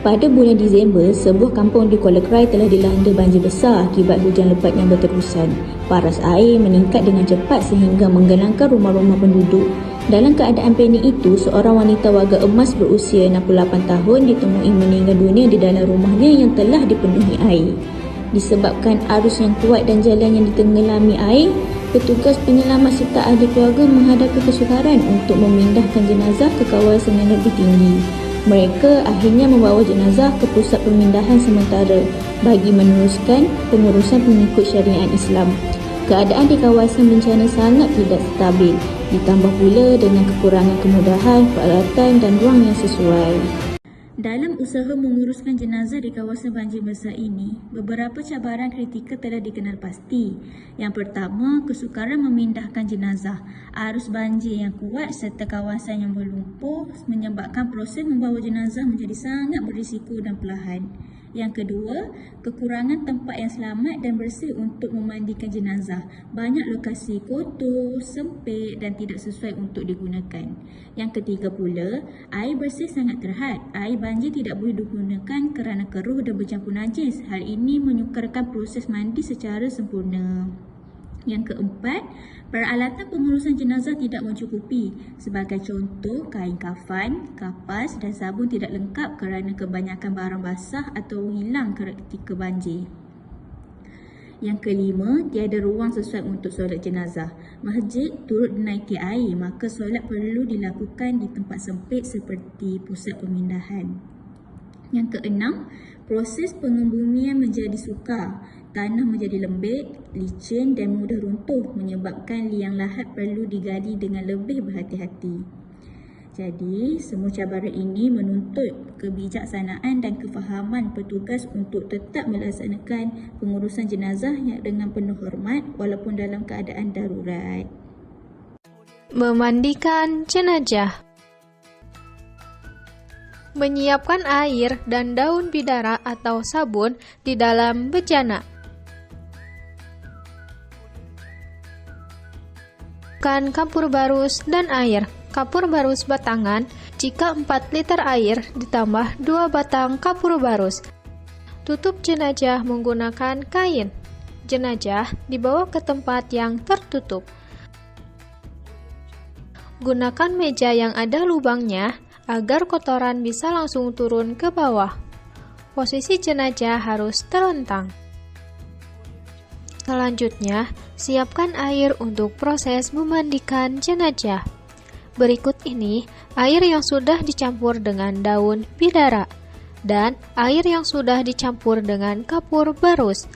Pada bulan Disember, sebuah kampung di Kuala Krai telah dilanda banjir besar akibat hujan lebat yang berterusan. Paras air meningkat dengan cepat sehingga menggelangkan rumah-rumah penduduk. Dalam keadaan panik itu, seorang wanita warga Emas berusia 68 tahun ditemui meninggal dunia di dalam rumahnya yang telah dipenuhi air. Disebabkan arus yang kuat dan jalan yang ditenggelami air, petugas penyelamat serta ahli keluarga menghadapi kesukaran untuk memindahkan jenazah ke kawasan yang lebih tinggi. Mereka akhirnya membawa jenazah ke pusat pemindahan sementara bagi meneruskan pengurusan pengikut syariat Islam. Keadaan di kawasan bencana sangat tidak stabil, ditambah pula dengan kekurangan kemudahan, peralatan dan ruang yang sesuai. Dalam usaha menguruskan jenazah di kawasan banjir besar ini, beberapa cabaran kritikal telah dikenal pasti. Yang pertama, kesukaran memindahkan jenazah. Arus banjir yang kuat serta kawasan yang berlumpur menyebabkan proses membawa jenazah menjadi sangat berisiko dan perlahan. Yang kedua, kekurangan tempat yang selamat dan bersih untuk memandikan jenazah. Banyak lokasi kotor, sempit dan tidak sesuai untuk digunakan. Yang ketiga pula, air bersih sangat terhad. Air banjir tidak boleh digunakan kerana keruh dan bercampur najis. Hal ini menyukarkan proses mandi secara sempurna. Yang keempat, peralatan pengurusan jenazah tidak mencukupi. Sebagai contoh, kain kafan, kapas dan sabun tidak lengkap kerana kebanyakan barang basah atau hilang ketika banjir. Yang kelima, tiada ruang sesuai untuk solat jenazah. Masjid turut dinaiki air, maka solat perlu dilakukan di tempat sempit seperti pusat pemindahan. Yang keenam, proses pengembumian menjadi sukar. Tanah menjadi lembik, licin dan mudah runtuh menyebabkan liang lahat perlu digali dengan lebih berhati-hati. Jadi, semua cabaran ini menuntut kebijaksanaan dan kefahaman petugas untuk tetap melaksanakan pengurusan jenazah dengan penuh hormat walaupun dalam keadaan darurat. Memandikan jenazah. Menyiapkan air dan daun bidara atau sabun di dalam bejana. Kapur barus dan air. Kapur barus batangan jika 4 liter air ditambah 2 batang kapur barus. Tutup jenazah menggunakan kain. Jenazah dibawa ke tempat yang tertutup. Gunakan meja yang ada lubangnya agar kotoran bisa langsung turun ke bawah. Posisi jenazah harus terlentang. Selanjutnya, siapkan air untuk proses memandikan jenazah. Berikut ini air yang sudah dicampur dengan daun bidara dan air yang sudah dicampur dengan kapur barus.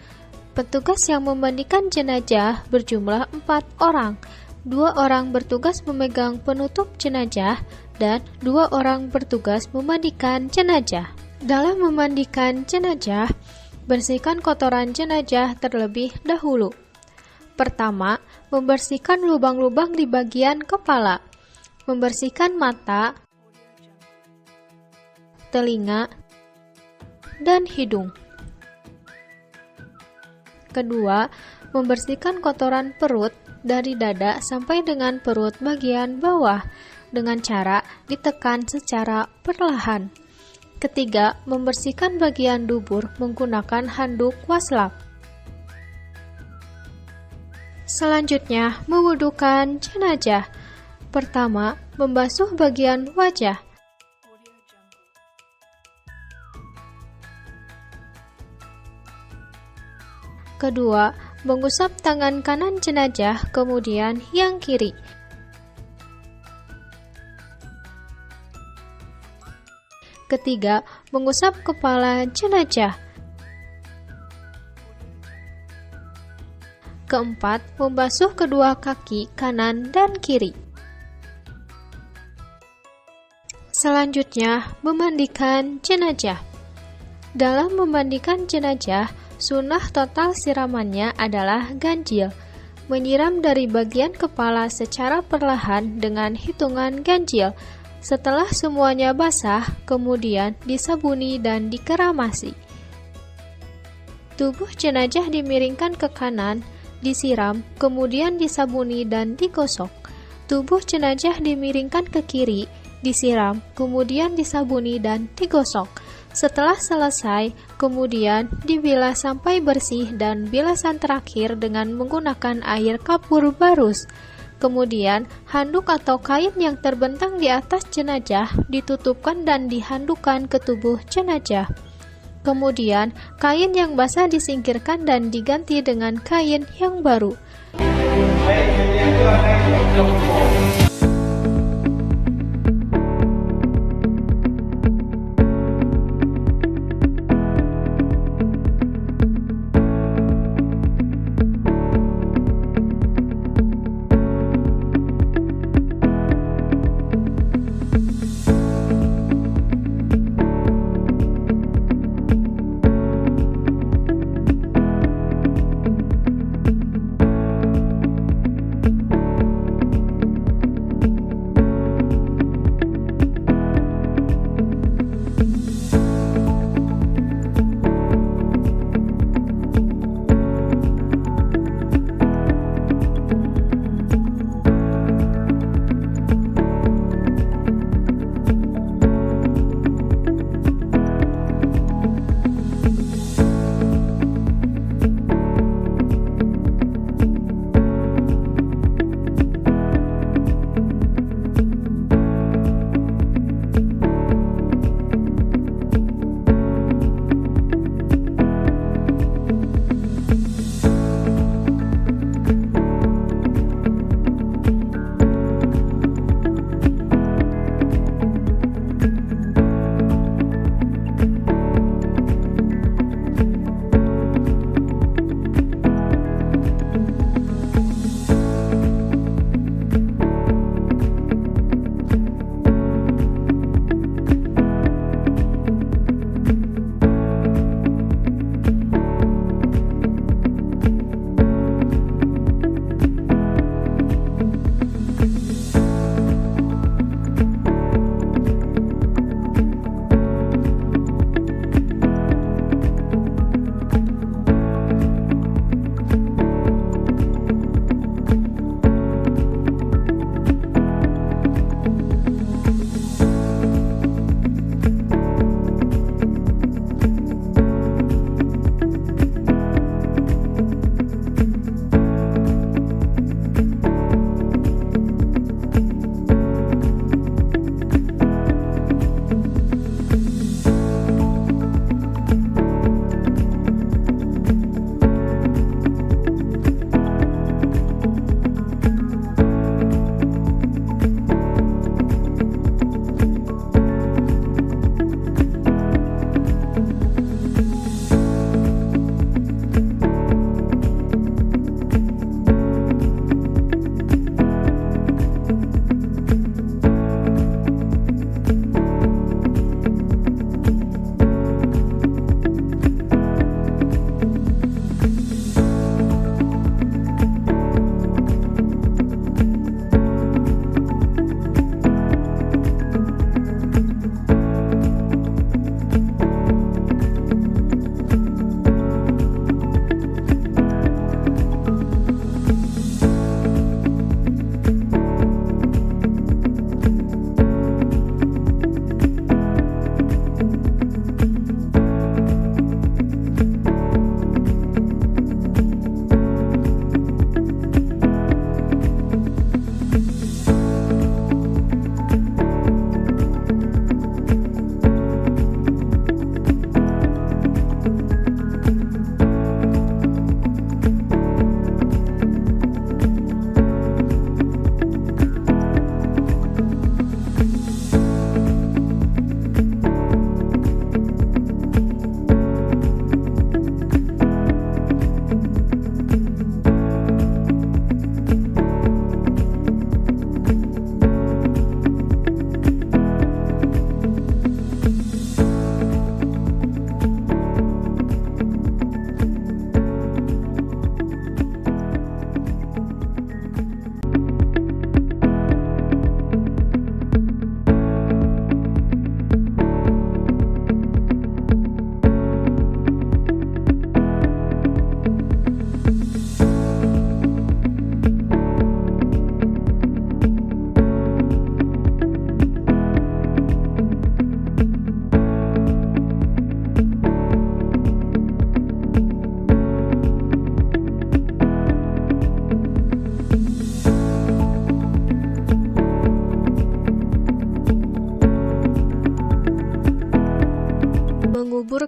Petugas yang memandikan jenazah berjumlah 4 orang. 2 orang bertugas memegang penutup jenazah dan 2 orang bertugas memandikan jenazah. Dalam memandikan jenazah, bersihkan kotoran jenazah terlebih dahulu. Pertama, membersihkan lubang-lubang di bagian kepala. Membersihkan mata, telinga, dan hidung. Kedua, membersihkan kotoran perut dari dada sampai dengan perut bagian bawah dengan cara ditekan secara perlahan. Ketiga, membersihkan bagian dubur menggunakan handuk waslap. Selanjutnya, mewudukan jenazah. Pertama, membasuh bagian wajah. Kedua, mengusap tangan kanan jenazah, kemudian yang kiri. Ketiga, mengusap kepala jenazah. Keempat, membasuh kedua kaki kanan dan kiri. Selanjutnya, memandikan jenazah. Dalam memandikan jenazah, sunnah total siramannya adalah ganjil. menyiram dari bagian kepala secara perlahan dengan hitungan ganjil. Setelah semuanya basah, kemudian disabuni dan dikeramasi. Tubuh jenazah dimiringkan ke kanan, disiram, kemudian disabuni dan digosok. Tubuh jenazah dimiringkan ke kiri, disiram, kemudian disabuni dan digosok. Setelah selesai, kemudian dibilas sampai bersih dan bilasan terakhir dengan menggunakan air kapur barus. Kemudian, handuk atau kain yang terbentang di atas jenazah ditutupkan dan dihandukkan ke tubuh jenazah. Kemudian, kain yang basah disingkirkan dan diganti dengan kain yang baru.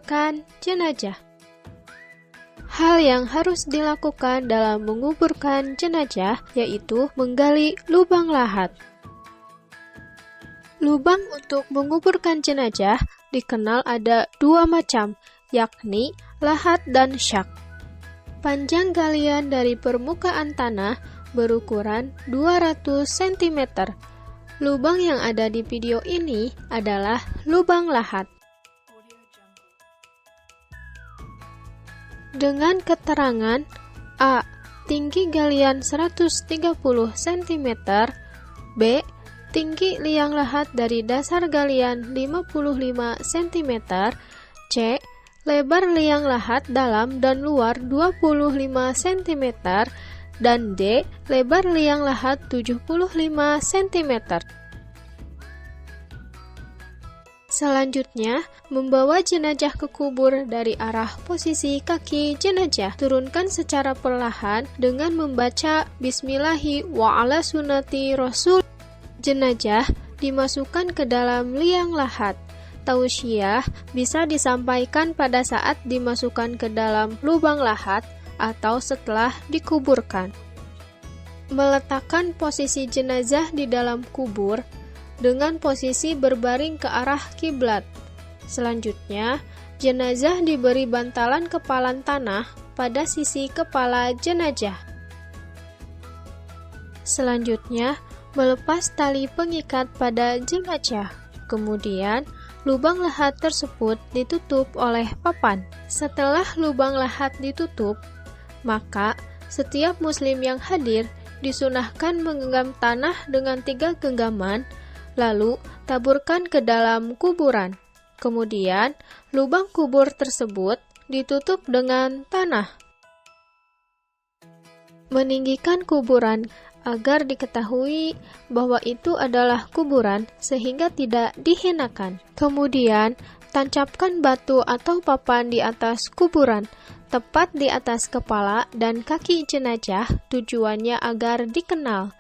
menguburkan jenazah. Hal yang harus dilakukan dalam menguburkan jenazah yaitu menggali lubang lahat. Lubang untuk menguburkan jenazah dikenal ada dua macam, yakni lahat dan syak. Panjang galian dari permukaan tanah berukuran 200 cm. Lubang yang ada di video ini adalah lubang lahat. Dengan keterangan A. Tinggi galian 130 cm, B. Tinggi liang lahat dari dasar galian 55 cm, C. Lebar liang lahat dalam dan luar 25 cm, dan D. Lebar liang lahat 75 cm. Selanjutnya, membawa jenazah ke kubur dari arah posisi kaki jenazah. Turunkan secara perlahan dengan membaca Bismillahi wa ala sunnati Rasul. Jenazah dimasukkan ke dalam liang lahat. Tausiah bisa disampaikan pada saat dimasukkan ke dalam lubang lahat atau setelah dikuburkan. Meletakkan posisi jenazah di dalam kubur dengan posisi berbaring ke arah kiblat. Selanjutnya, jenazah diberi bantalan kepalan tanah pada sisi kepala jenazah. Selanjutnya, melepas tali pengikat pada jenazah. Kemudian, lubang lahat tersebut ditutup oleh papan. Setelah lubang lahat ditutup, maka setiap muslim yang hadir disunahkan menggenggam tanah dengan 3 genggaman, lalu taburkan ke dalam kuburan. Kemudian, lubang kubur tersebut ditutup dengan tanah. Meninggikan kuburan agar diketahui bahwa itu adalah kuburan sehingga tidak dihinakan. Kemudian, tancapkan batu atau papan di atas kuburan, tepat di atas kepala dan kaki jenazah, tujuannya agar dikenal.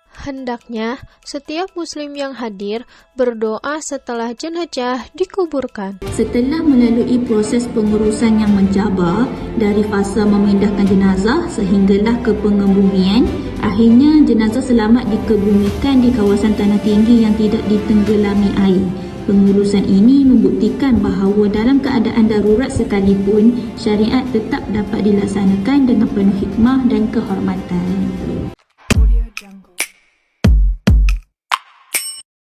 Hendaknya setiap muslim yang hadir berdoa setelah jenazah dikuburkan. Setelah melalui proses pengurusan yang mencabar dari fasa memindahkan jenazah sehinggalah ke pengebumian, akhirnya jenazah selamat dikebumikan di kawasan tanah tinggi yang tidak ditenggelami air. Pengurusan ini membuktikan bahawa dalam keadaan darurat sekalipun, syariat tetap dapat dilaksanakan dengan penuh hikmah dan kehormatan.